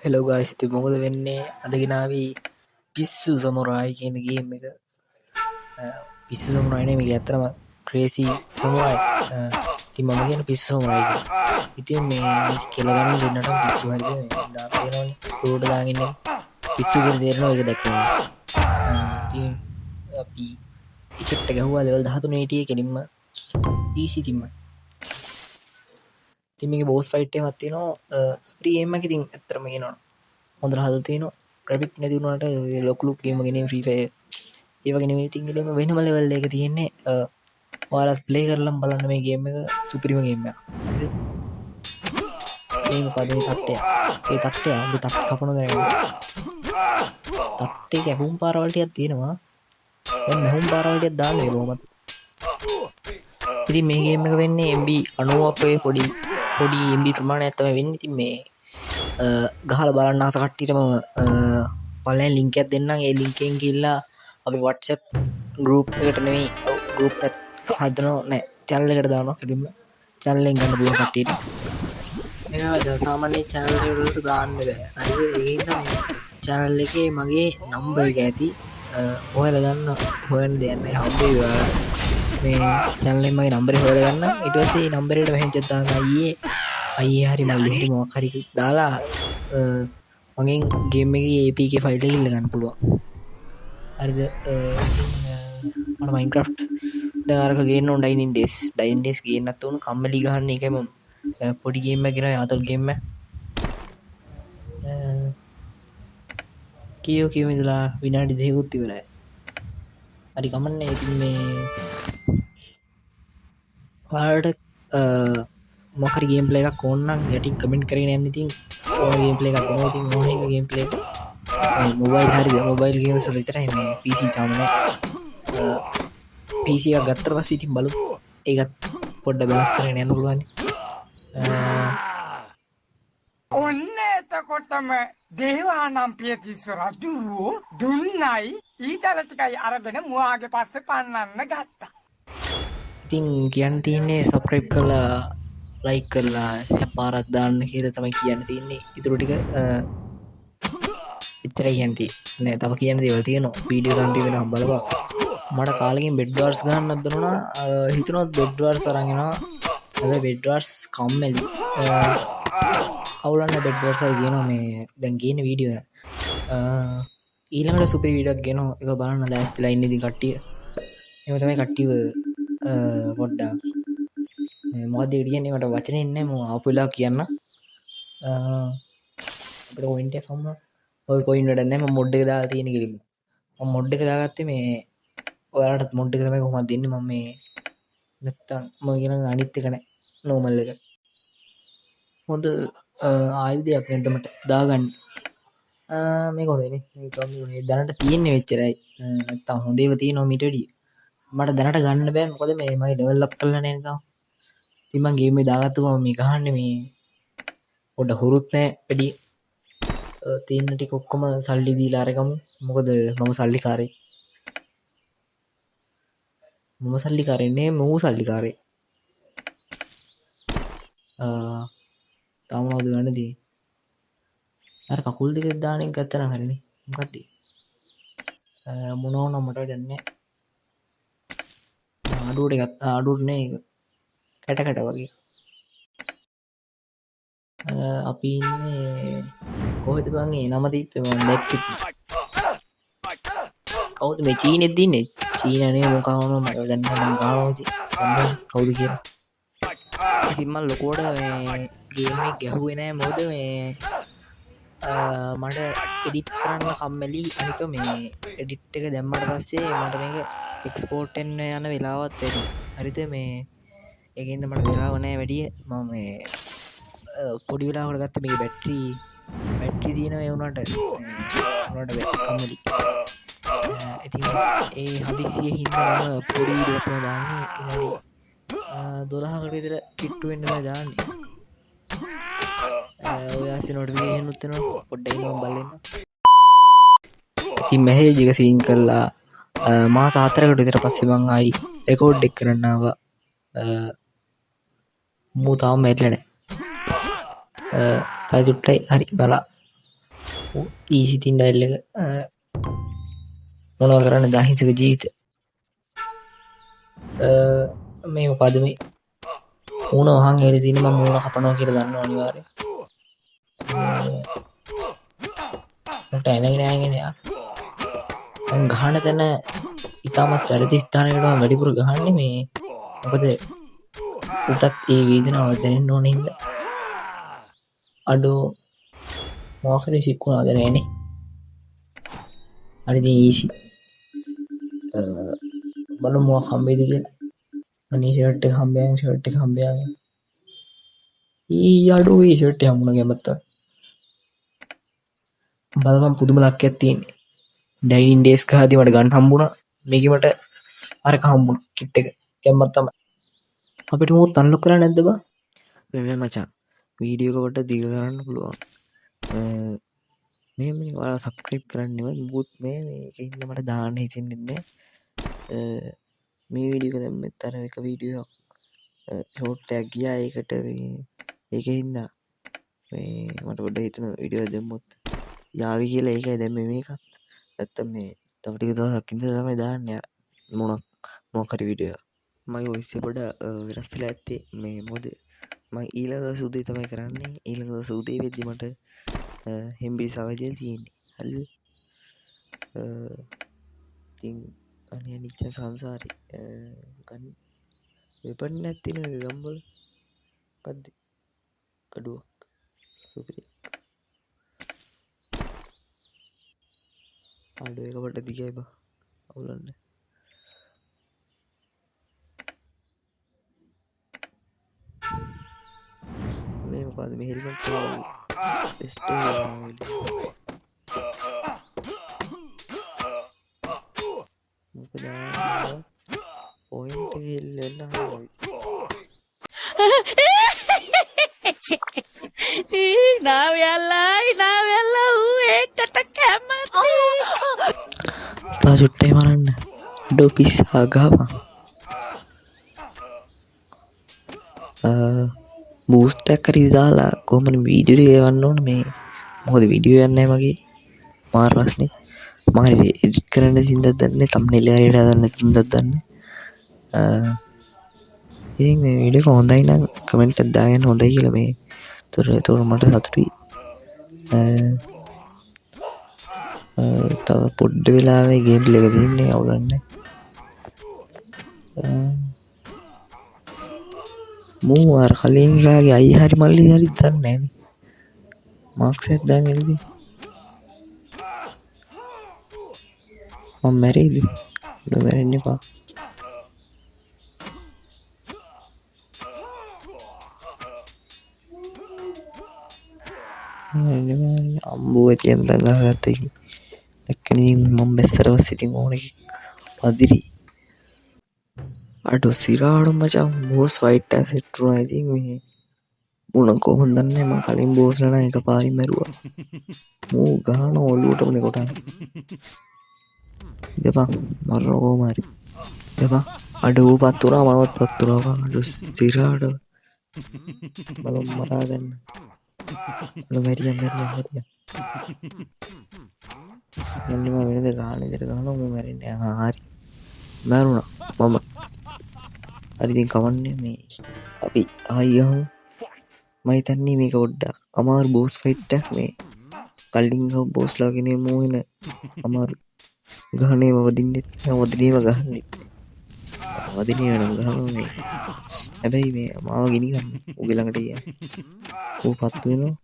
Hello ගායිස්, ඉතින් මොකද වෙන්නේ? අද ගෙනාවි පිස්සු සමුරායි කියන ගේම් එක. පිස්සු සමුරායි නේ මේක ඇත්තටම ක්‍රේසි සමුරායි. ඉතින් මම කියන පිස්සු සමුරායි කියලා. ඉතින් මේක කියලා ගන්න දෙන්නට පිස්සු හරිද මේ දාන දෙනවනේ. රෝඩ් දාගෙන ඉන්නේ. පිස්සු කියලා තේරෙනවා ඒක දැක්කම. ඉතින් අපි ටිකට් එක ගහුවා ලෙවල් 13 හිටියේ කෙලින්ම PC තිම්ම. ඉතින් මේකේ බෝස් ෆයිට් එකක් තියෙනවා. ස්ප්‍රී ගේම් එකක් ඉතින් ඇත්තටම කියනවා හොඳට හදලා තියෙනවා. ග්‍රැෆික් නැති වුණාට ලොකු ගේම් එකක් නේ ෆ්‍රී ෆයර්. ඒ වගේ නෙමෙයි ඉතින් ඉතින් වෙනම ලෙවල් එක තියෙන්නේ. ඔයාලා ප්ලේ කරලා බලන්න මේ ගේම් එක සුපිරිම ගේම් එකක්. හරිද? මේක පදේ තට්ටය. ඒ තට්ටය උඹ තට්ට කපනද නැහැ. තට්ටේ කැපුම් පාරවල් ටිකක් තියෙනවා. දැන් මෙහුම් පාරවල් ටිකක් දාන්න වෙයි කොහොමද? ඉතින් මේ ගේම් එක වෙන්නේ MB 90ක් වගේ පොඩි MB ප්‍රමාණයක් තමයි වෙන්නේ. ඉතින් මේ ගහලා බලන්න ආස කට්ටියට මම පළවෙනි ලින්ක් එකක් දෙන්නම්. ඒ ලින්ක් එකෙන් ගිහලා අපි WhatsApp group එකට නෙමෙයි group එක හදනවා නෑ channel එකට දානවා. කෙලින්ම channel එකෙන් ගන්න පුළුවන් කට්ටියට. මේවා සාමාන්‍ය channel වලට දාන්න බෑ. හරිද? ඒ හින්දා මේ channel එකේ මගේ number එක ඇති. ඔයාලා ගන්න හොයන්න දෙයක් නෑ. හම්බෙයි ඔයාලා. මේ channel එකේ මගේ number එක හොයලා ගන්න. ඊට පස්සේ number එකට මහෙන්චක් දාන්න අයියේ හරි මල්ලි හරි මොකක් හරි දාලා මගෙන් ගේම් එකේ APK ෆයිල් එක ඉල්ල ගන්න පුළුවන්. හරිද? මට Minecraft දැන් අරක ගේන්න ඕන Dying Days ගේන්නත් උණු කම්මැලි ගහන්න එකයි මම පොඩි ගේම් එකක් ගෙනා යාතල් ගේම් එක. කියෝ ඉඳලා විනාඩි 2කුත් ඉවරයි. හරි කමන්නේ. ඉතින් මේ ඔයාලට මොකරි ගේම් ප්ලේ එකක් ඕන නම් යටින් කමෙන්ට් කරගෙන යන්න. ඉතින් ඕන ගේම් ප්ලේ එකක් දෙනවා. ඉතින් ඕන එක ගේම් ප්ලේ එක මොබයිල් හරිද? මොබයිල් ගේම්ස් වල විතරයි මේ PC තාම නැහැ. PC එකක් ගත්තට පස්සේ ඉතින් බලමු. ඒකත් පොඩ්ඩක් බැලන්ස් කරගෙන යන්න පුළුවන්. ඔන්න එතකොටම දේවානම් පියතිස්ස රජු දුන්නයි ඊතල ටිකයි අරගෙන මුවාගේ පස්සේ පන්නන්න ගත්තා. ඉතින් කියන්න තියෙන්නේ සබ්ස්ක්‍රයිබ් කරලා ලයික් කරලා පාරක් දාන්න කියලා තමයි කියන්න තියෙන්නේ. ඊටු ටික එච්චරයි කියන්න තියෙන්නේ. නෑ තව කියන්න දේවල් තියෙනවා. වීඩියෝ ගන්න තියෙනවා බලපන්. මට කාලෙකින් බෙඩ් වර්ස් ගන්නත් දුන්නා. හිතුණා බෙඩ් වර්ස් අරන් එනවා. හැබැයි බෙඩ් වර්ස් කම්මැලි. අවුලන්න බෙඩ් වර්ස් අය කියනවා මේ දැන් ගේන වීඩියෝ එක. ඊළඟට සුපර් වීඩියෝ එකක් ගේනවා. ඒක බලන්න ලෑස්තිලා ඉන්නේ ඉතින් කට්ටිය. එහෙම තමයි කට්ටියව පොඩ්ඩක් මොකද කියන්නේ මට වචනේ නැහැ මම ආපු වෙලාව කියන්න. අපිට පොයින්ට් එකක් හම්බුණා. ඔය කොයින් වැඩ නැහැ. මම මොඩ් එක දාලා තියෙන කෙලින්ම. මම මොඩ් එක දාගත්තේ මේ ඔයාලට මොඩ් එක තමයි කොහොමද දෙන්නේ. මම මේ නැත්තම් මම කියන අනිත් එක නැහැ. නෝමල් එක. හොඳ ආයුධයක් නේද මට දාගන්න. මේක හොඳයිනේ. මේක මේ දැනට තියෙන්නේ මෙච්චරයි. නැත්තම් හොඳ ඒවා තියෙනවා මීට වැඩිය. මට දැනට ගන්න බෑ මොකද මේ මගේ ලෙවල් අප් කරලා නැහැ තාම. ඉතින් මම ගේම් එක දාගත්තුම මේ ගහන්නේ මේ පොඩ හුරුත් නැහැ වැඩි. තියෙන ටික ඔක්කොම සල්ලි දීලා අරගමු. මොකද මම සල්ලිකාරයෙක්. මම සල්ලිකාරයෙක් නේ මූ සල්ලිකාරයෙක්. තාම මොකද ගන්න දී? අර කකුල් දෙක දාන එක ගත්තා නම් හරිනේ. මොකක්ද? මොනවා නම් මට වැඩක් නැහැ. ආඩුවට ගත්තා. ආඩුවට නේ ඒක. කැට වගේ. අපි ඉන්නේ කොහෙද බං? ඒ නම දීප්පේ මම දැක්කේ. කවුද මේ චීනෙත් දින්නේ? චීනනේ මොකවම මට වැඩක් නැහැ. මම ගානවා ඉතින්. කවුද කියලා. ඉතින් මම ලොකුවට මේ ගේම් එක ගැහුවේ නැහැ. මොකද මේ මට එඩිට් කරන්න කම්මැලි. අනික මේ එඩිට් එක දැම්මට පස්සේ මට මේක එක්ස්පෝර්ට් වෙන්න යන වෙලාවත් වැඩි. හරිද? මේ ඒකෙන්ද මට වෙලාව නැහැ වැඩි. මම මේ පොඩි වෙලාවකට ගත්ත මේක බැටරි තියෙන මේ වුණාට කම්මැලි. ඉතින් ඒ හදිසියෙ හින්දා මම පොඩි වීඩියෝ එකක් දාන්නේ විනාඩි 12කට විතර කිට්ටු වෙන්න තමයි දාන්නේ. ඔය ආසේ නොටිෆිකේෂන් උත් වෙනවා. පොඩ්ඩක් ඉන්න මම බලන්න. ඉතින් මැසේජ් එක සීන් කරලා මාස 4කට විතර පස්සේ මං ආයි රෙකෝඩ් එක කරන්න ආවා. මූ තාම මැරිලා නැහැ. තව චුට්ටයි හරි බලා ඊසි තින් ඩයිල් එක මොනව කරන්න දහිංසක ජීවිත මේ මොකද මේ මූණ වහන් හෙට තින මම මූණ කපනවා කියලා දන්නවා අනිවාර්යෙන් මට එනගෙන නෑගෙන යා මං ගහන තැන ඉතාමත් චරිත ස්ථානයකට මම වැඩිපුර ගහන්නේ මේ මොකද උටත් ඒ වේදනාව දැනෙන්න ඕන හින්දා අඩෝ මොකක් හරි සික්කුණාද නෑනේ හරි ඉතින් ඊසි බලමු මොකක් හම්බෙයිද කියලා අනේ ෂර්ට් එක හම්බයන් ඊ අඩෝ ඒ ෂර්ට් එක හම්බුණා ගැමත්ත බලපන් පුදුම ලක්කයක් තියෙන්නේ ඩයිනින් ඩේස් ගහදී මට ගන්න හම්බුණා මේකේ මට අරක හම්බුණා කිට් එක ගැම්මක් තමයි අපිට මොකක් අන්ලොක් කරලා නැද්ද බා මේ මචං වීඩියෝ එක පොඩ්ඩක් දිග කරන්න පුළුවන් මේ ඔයාලා සබ්ස්ක්‍රයිබ් කරන්න ඉවත් මුකුත් මේ මේකින්ද මට දාන්න හිතෙන්නේ නැහැ මේ වීඩියෝ එක දැම්මෙත් අර එක වීඩියෝ ෂෝට් එකක් ගියා ඒකට ඒකින්ද මේ මට පොඩ්ඩක් හිතුණා වීඩියෝ දැම්මොත් යාවි කියලා ඒකයි දැම්මේ මේකත් නැත්තම් මේ තව ටික දවසක් ඉඳලා තමයි දාන්නේ මොකක් හරි වීඩියෝ මගේ වොයිස් එක පොඩ වෙනස් වෙලා ඇත්තේ මේ මොකද මම ඊළඟ දවස් උදේ තමයි කරන්නේ ඊළඟ දවස් උදේ වෙද්දි මට හෙම්බිරි සවජල් තියෙන්නේ හරිද ඉතින් අනේ නිච්ච සංසාරේ ගන්න වෙපන් නැත්තින ගම්බල මොකද්ද කඩුවක් සුපිරියක් ආඩෝ එක පොඩ දිගයි බා අවුලන්න මේ මොකද මේ හෙල්මට් එක මොකද පොයින්ට් එක හෙල්ලෙන්න හරියි నావెల్లా ఏకట కమతి තා චුට්ටේ මරන්න ඩෝ පිස්සා ගහපන් බූස්ටක් හරි දාලා කොහොමද වීඩියෝ එක එවන්න ඕන මේ මොකද වීඩියෝ යන්නේ මගේ මාර ප්‍රශ්නේ මම එඩිට් කරන්න සින්දක් දන්නේ තම්බ්නේල් හරියට හදන්න සින්දක් දන්නේ ඉතින් මේ වීඩියෝ එක හොඳයි නම් කමෙන්ට් එකක් දාගෙන හොඳයි කියලා මේ ඒතොර මට සතුටුයි තව පොඩ්ඩ වෙලාවේ ගේම් ප්ලේ එක තියෙන්නේ අවුලන්නේ මූ අර කලින් ගාගේ අයි හරි මල්ලි හරි දන්නේ නැහනේ මාක්ස් එකක් දාගෙන ඉතින් මම මැරෙයිද මැරෙන්න එපා අම්බුව තියන් දඟාගත්ත දැක්කනින් මම බැස්සර පස්සේ ඉතින් ඕනෙක පදිරි අඩෝ සිරාඩු මචං බෝස් ෆයිට් එක සෙට් වුණා ඉතින් මේ මුණ කොහොමද දන්නේ මම කලින් බෝස් නන එකපාරින් මැරුවා මූ ගහන ඔලුවටමනේ කොටන්නේ දෙපා මරන කොහොම හරි දෙපා අඩෝ පත් වුණා මමත් පත් වුණා අඩෝ සිරාඩු බලමු මරා ගන්න මැරියම් යන්නම වෙනද ගාන විතර ගහනවා මම මැරෙන්නේ හරි මැරුණා මම හරි ඉතින් කවන්නේ මේ අපි ආයි ගහමු මම හිතන්නේ මේක පොඩ්ඩක් අමාරු බෝස් ෆයිට් එකක් මේ කලින් ගහ බෝස්ලා කෙනේ මෝහින අමාරු ගහනේම වදින්නෙත් වදිනේම ගහන්නෙත් වදිනේ නම් ගහනවා මේ හැබැයි මේ මාව ගිනි ගන්න උගේ ළඟට ගියා ඌ පත් වෙනවා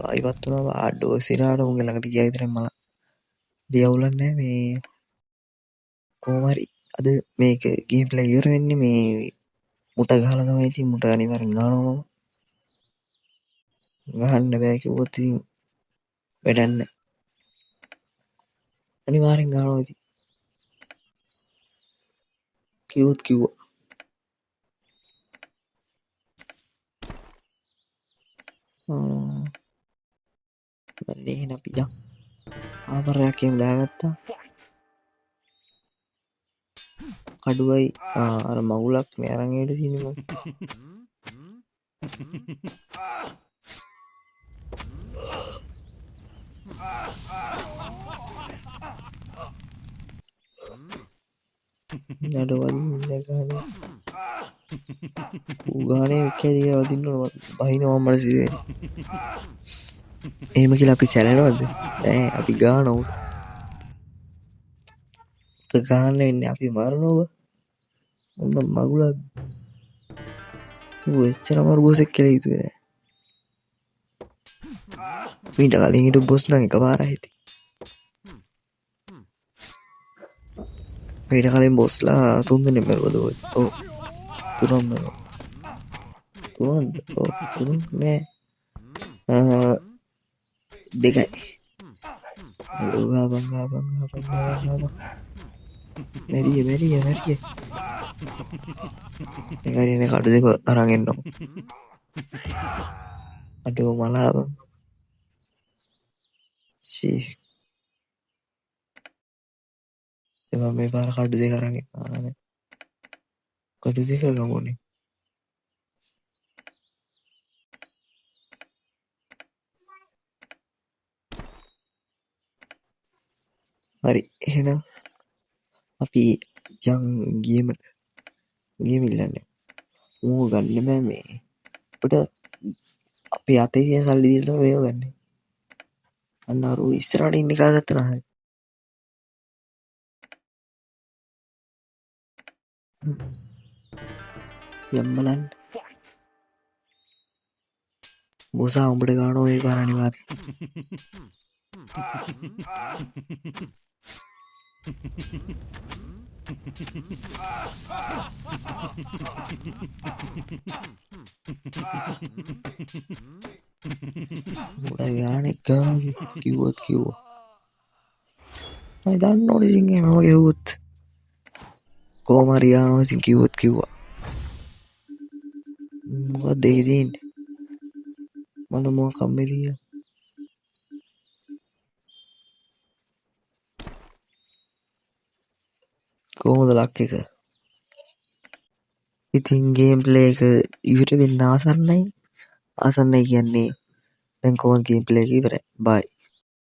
ආයිවත් වුණා ආඩෝ සිරාට උගේ ළඟට ගියා විතරයි මම දියවුලක් නැහැ මේ කොහොම හරි අද මේක ගේම් ප්ලේ ඉවර වෙන්නේ මේ මුට ගහලා තමයි ඉතින් මුට අනිවාර්යෙන් ගහනවා මම ගහන්න බෑ කිව්වොත් ඉතින් වැඩක් නැහැ අනිවාර්යෙන් ගහනවා ඉතින් කිව්වා මන්නේ එහෙනම් අපි යන් ආපරයක් එහෙම දාගත්තා කඩුවයි අර මගුලක් මේ අරන් එන්න තියෙන්නේ නඩවල් ගානේ උගානේ විකේදී වදින්න බහිනවා මට සිරේ එහෙම කියලා අපි සැලෙනවද නෑ අපි ගානවා උට ගාන්න වෙන්නේ අපි මරනවා ඔන්න මගුලක් ඌ එච්චර අමාරු බොසෙක් කියලා හිතුවේ නෑ මීට කලින් හිටපු බොස් නම් එකපාරයි හිටියේ මීට කලින් බොස්ලා 3 දෙනෙක් මැරුවද ඔව් 3ක් මැරුවා 3ක්ද ඔව් 3ක් නෑ 2යි ගාබන් මැරියේ මේකරිනේ කඩු දෙක අරන් එන්නවා අඩෝ මලාව සී එම මේ පාර කඩු දෙක අරන් ආනේ කඩු දෙක ගමුනේ හරි එහෙනම් අපි යන් ගේම් ඉල්ලන්නේ ඌ ගන්න බෑ මේ උට අපේ අතේ තියෙන සල්ලි දීලා තමයි මේව ගන්න. අන්න අර ඉස්සරහට ඉන්න එකා ගත්තා නම් හරි. යම් බලන්න. බොසා උඹට ගානෝ මේ පාර අනිවාර්යයෙන්. Udah gane kiwat kiwa. Ay dan no di sini mau kiwat. Ko Mariano sing kiwat kiwa. What they did. Mana mau kamelia. කොහොමද ලක් එක? ඉතින් ගේම් ප්ලේ එක ඉවර වෙන්න ආසන්නයි කියන්නේ දැන් කොහොමද ගේම් ප්ලේ එක ඉවරයි. බයි.